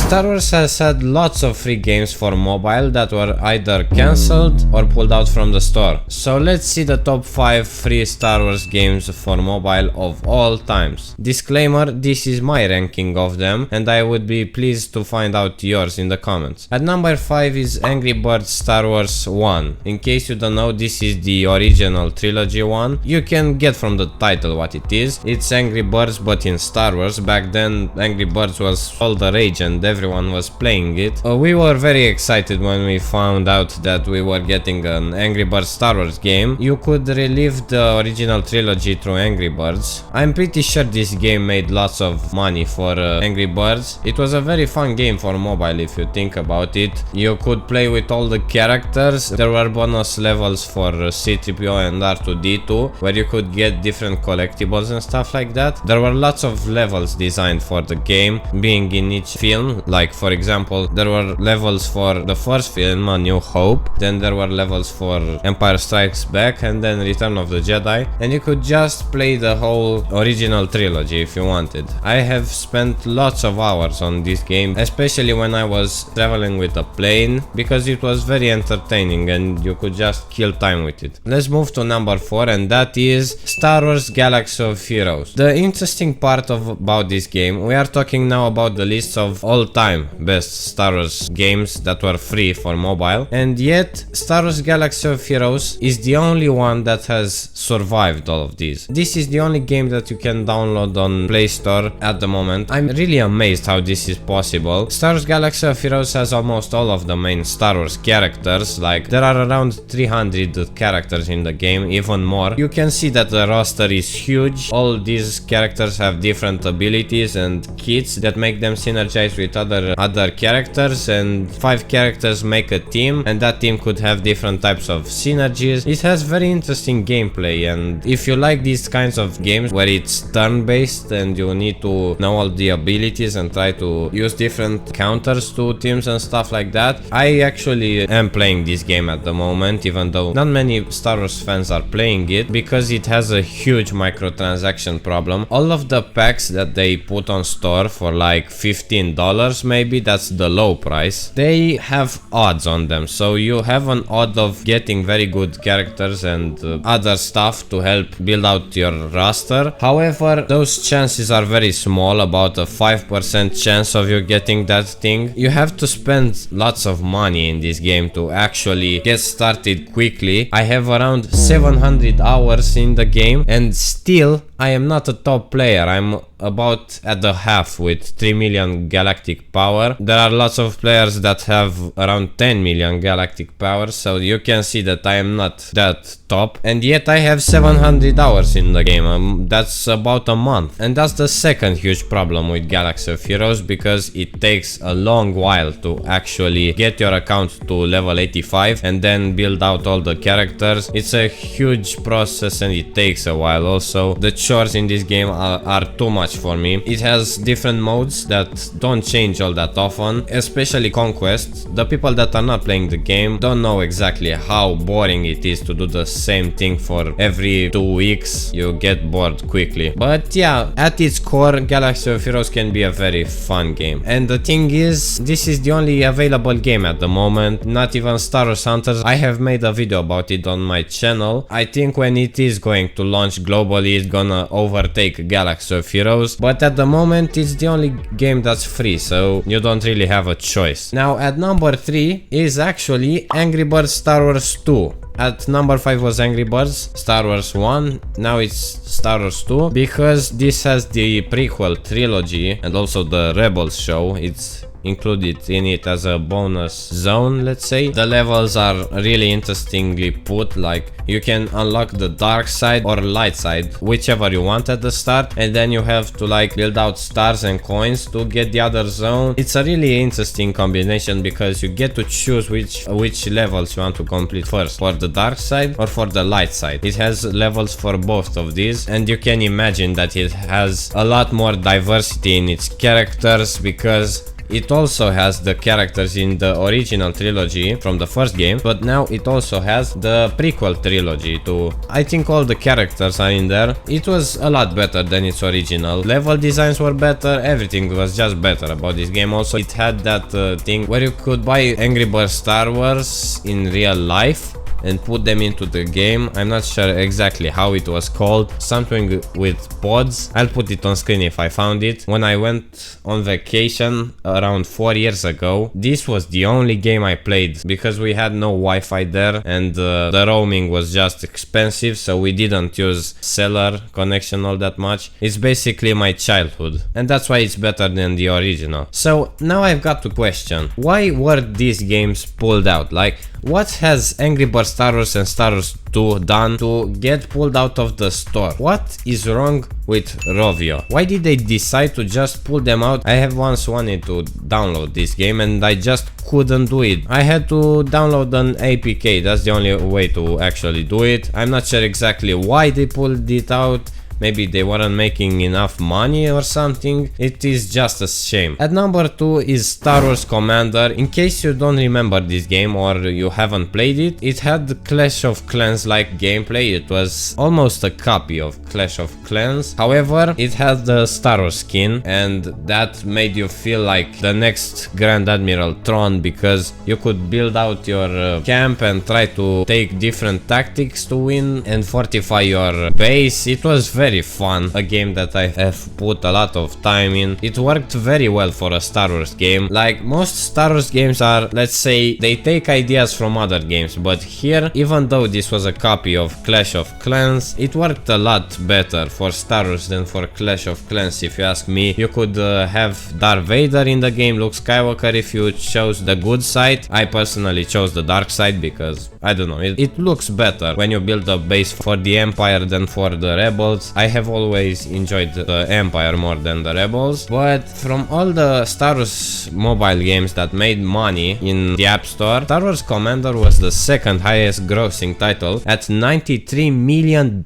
Star Wars has had lots of free games for mobile that were either cancelled or pulled out from the store. So let's see the top 5 free Star Wars games for mobile of all times. Disclaimer, this is my ranking of them and I would be pleased to find out yours in the comments. At number 5 is Angry Birds Star Wars 1. In case you don't know, this is the original trilogy one. You can get from the title what it is. It's Angry Birds but in Star Wars. Back then Angry Birds was all the rage and everyone was playing it. We were very excited when we found out that we were getting an Angry Birds Star Wars game. You could relive the original trilogy through Angry Birds. I'm pretty sure this game made lots of money for Angry Birds. It was a very fun game for mobile if you think about it. You could play with all the characters. There were bonus levels for C-3PO and R2-D2 where you could get different collectibles and stuff like that. There were lots of levels designed for the game, being in each film. Like for example, there were levels for the first film, A New Hope, then there were levels for Empire Strikes Back and then Return of the Jedi, and you could just play the whole original trilogy if you wanted. I have spent lots of hours on this game, especially when I was traveling with a plane, because it was very entertaining and you could just kill time with it. Let's move to number 4, and that is Star Wars Galaxy of Heroes. The interesting part about this game, we are talking now about the lists of all-time best Star Wars games that were free for mobile, and yet Star Wars Galaxy of Heroes is the only one that has survived all of these. This is the only game that you can download on Play Store at the moment. I'm really amazed how this is possible. Star Wars Galaxy of Heroes has almost all of the main Star Wars characters, like there are around 300 characters in the game, even more. You can see that the roster is huge. All these characters have different abilities and kits that make them synergize with other characters, and 5 characters make a team and that team could have different types of synergies. It has very interesting gameplay, and if you like these kinds of games where it's turn-based and you need to know all the abilities and try to use different counters to teams and stuff like that, I actually am playing this game at the moment, even though not many Star Wars fans are playing it, because it has a huge microtransaction problem. All of the packs that they put on store for like $15 maybe, that's the low price, they have odds on them, so you have an odd of getting very good characters and other stuff to help build out your roster. However, those chances are very small, about a 5% chance of you getting that thing. You have to spend lots of money in this game to actually get started quickly. I have around 700 hours in the game and still I am not a top player. I'm about at the half with 3 million galactic power. There are lots of players that have around 10 million galactic power, so you can see that I am not that top, and yet I have 700 hours in the game. That's about a month, and that's the second huge problem with Galaxy of Heroes, because it takes a long while to actually get your account to level 85 and then build out all the characters. It's a huge process and it takes a while. Also, the chores in this game are too much for me. It has different modes that don't change all that often, especially Conquest. The people that are not playing the game don't know exactly how boring it is to do the same thing for every 2 weeks. You get bored quickly. But yeah, at its core, Galaxy of Heroes can be a very fun game. And the thing is, this is the only available game at the moment. Not even Star Wars Hunters. I have made a video about it on my channel. I think when it is going to launch globally, it's gonna overtake Galaxy of Heroes, but at the moment it's the only game that's free, so you don't really have a choice. Now at number 3 is actually Angry Birds Star Wars 2. At number 5 was Angry Birds Star Wars 1, now it's Star Wars 2, because this has the prequel trilogy and also the Rebels show. It's included in it as a bonus zone, let's say. The levels are really interestingly put, like you can unlock the dark side or light side, whichever you want at the start, and then you have to like build out stars and coins to get the other zone. It's a really interesting combination because you get to choose which levels you want to complete first, for the dark side or for the light side. It has levels for both of these, and you can imagine that it has a lot more diversity in its characters, because It also has the characters in the original trilogy from the first game, but now it also has the prequel trilogy too. I think all the characters are in there. It was a lot better than its original. Level designs were better, everything was just better about this game. Also, it had that thing where you could buy Angry Birds Star Wars in real life and put them into the game. I'm not sure exactly how it was called, something with pods. I'll put it on screen if I found it. When I went on vacation around 4 years ago, this was the only game I played because we had no Wi-Fi there and the roaming was just expensive, so we didn't use cellular connection all that much. It's basically my childhood and that's why it's better than the original. So now I've got to question, why were these games pulled out? Like, what has Angry Birds Star Wars and Star Wars 2 done to get pulled out of the store? What is wrong with Rovio? Why did they decide to just pull them out? I have once wanted to download this game and I just couldn't do it. I had to download an APK, that's the only way to actually do it. I'm not sure exactly why they pulled it out. Maybe they weren't making enough money or something. It is just a shame. At number 2 is Star Wars Commander. In case you don't remember this game or you haven't played it, it had the Clash of Clans like gameplay. It was almost a copy of Clash of Clans. However, it had the Star Wars skin and that made you feel like the next Grand Admiral Thrawn because you could build out your camp and try to take different tactics to win and fortify your base. It was very fun, a game that I have put a lot of time in. It worked very well for a Star Wars game. Like most Star Wars games are, let's say, they take ideas from other games, but here, even though this was a copy of Clash of Clans, it worked a lot better for Star Wars than for Clash of Clans, if you ask me. You could have Darth Vader in the game, Luke Skywalker if you chose the good side. I personally chose the dark side because, I don't know, it looks better when you build a base for the Empire than for the Rebels. I have always enjoyed the Empire more than the Rebels, but from all the Star Wars mobile games that made money in the App Store, Star Wars Commander was the second highest grossing title at $93 million.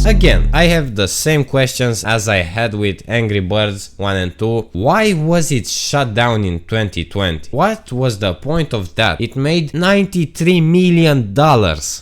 Again, I have the same questions as I had with Angry Birds 1 and 2. Why was it shut down in 2020? What was the point of that? It made $93 million.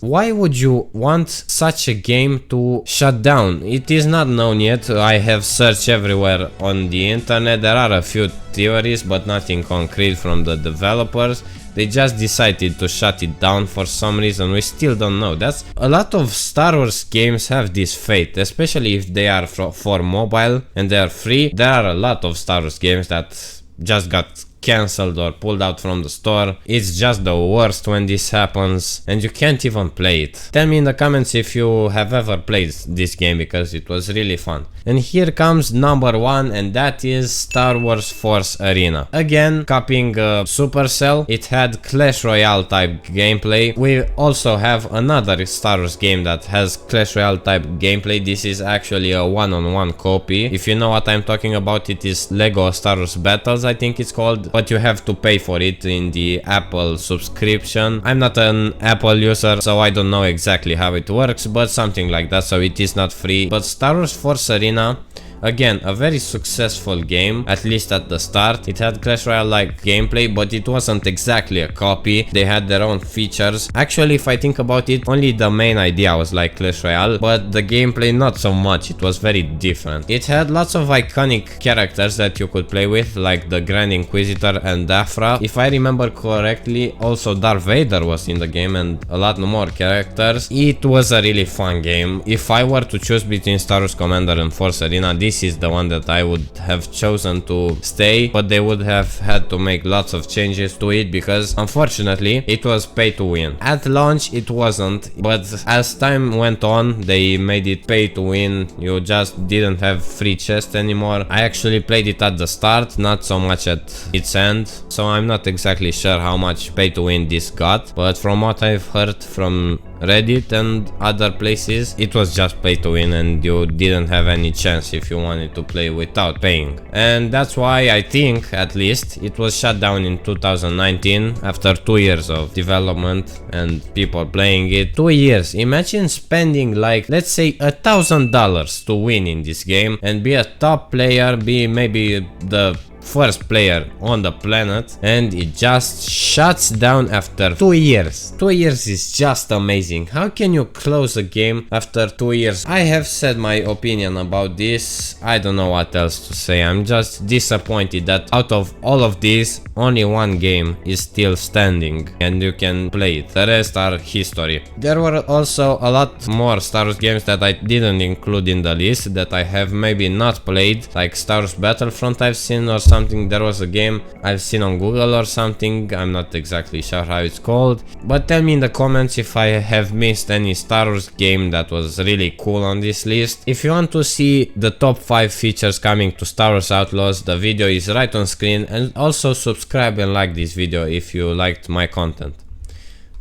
Why would you want such a game to shut down? It is not known yet. I have searched everywhere on the internet. There are a few theories, but nothing concrete from the developers. They just decided to shut it down for some reason. We still don't know. That's a lot of Star Wars games have this fate, especially if they are for mobile and they are free. There are a lot of Star Wars games that just got cancelled or pulled out from the store. It's just the worst when this happens and you can't even play it. Tell me in the comments if you have ever played this game because it was really fun. And here comes number 1 and that is Star Wars Force Arena. Again, copying Supercell. It had Clash Royale type gameplay. We also have another Star Wars game that has Clash Royale type gameplay. This is actually a one-on-one copy. If you know what I'm talking about, it is Lego Star Wars Battles, I think it's called. But you have to pay for it in the Apple subscription. I'm not an Apple user, so I don't know exactly how it works, but something like that, so it is not free. But Star Wars Force Arena, again, a very successful game, at least at the start. It had Clash Royale like gameplay, but it wasn't exactly a copy. They had their own features. Actually, if I think about it, only the main idea was like Clash Royale, but the gameplay not so much. It was very different. It had lots of iconic characters that you could play with, like the Grand Inquisitor and Daphra. If I remember correctly, also Darth Vader was in the game and a lot more characters. It was a really fun game. If I were to choose between Star Wars Commander and Force Arena, this is the one that I would have chosen to stay, but they would have had to make lots of changes to it because unfortunately it was pay to win. At launch it wasn't, but as time went on they made it pay to win. You just didn't have free chests anymore. I actually played it at the start, not so much at its end, so I'm not exactly sure how much pay to win this got, but from what I've heard from Reddit and other places, it was just pay to win and you didn't have any chance if you wanted to play without paying. And that's why I think, at least, it was shut down in 2019 after 2 years of development and people playing it. 2 years. Imagine spending like, let's say, $1,000 to win in this game and be a top player, be maybe the first player on the planet, and it just shuts down after 2 years. 2 years is just amazing. How can you close a game after 2 years? I have said my opinion about this. I don't know what else to say. I'm just disappointed that out of all of these, only one game is still standing and you can play it. The rest are history. There were also a lot more Star Wars games that I didn't include in the list that I have maybe not played, like Star Wars Battlefront I've seen or something. There was a game I've seen on Google or something. I'm not exactly sure how it's called, but tell me in the comments if I have missed any Star Wars game that was really cool on this list. If you want to see the top 5 features coming to Star Wars Outlaws, the video is right on screen, and also subscribe and like this video if you liked my content.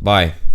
Bye.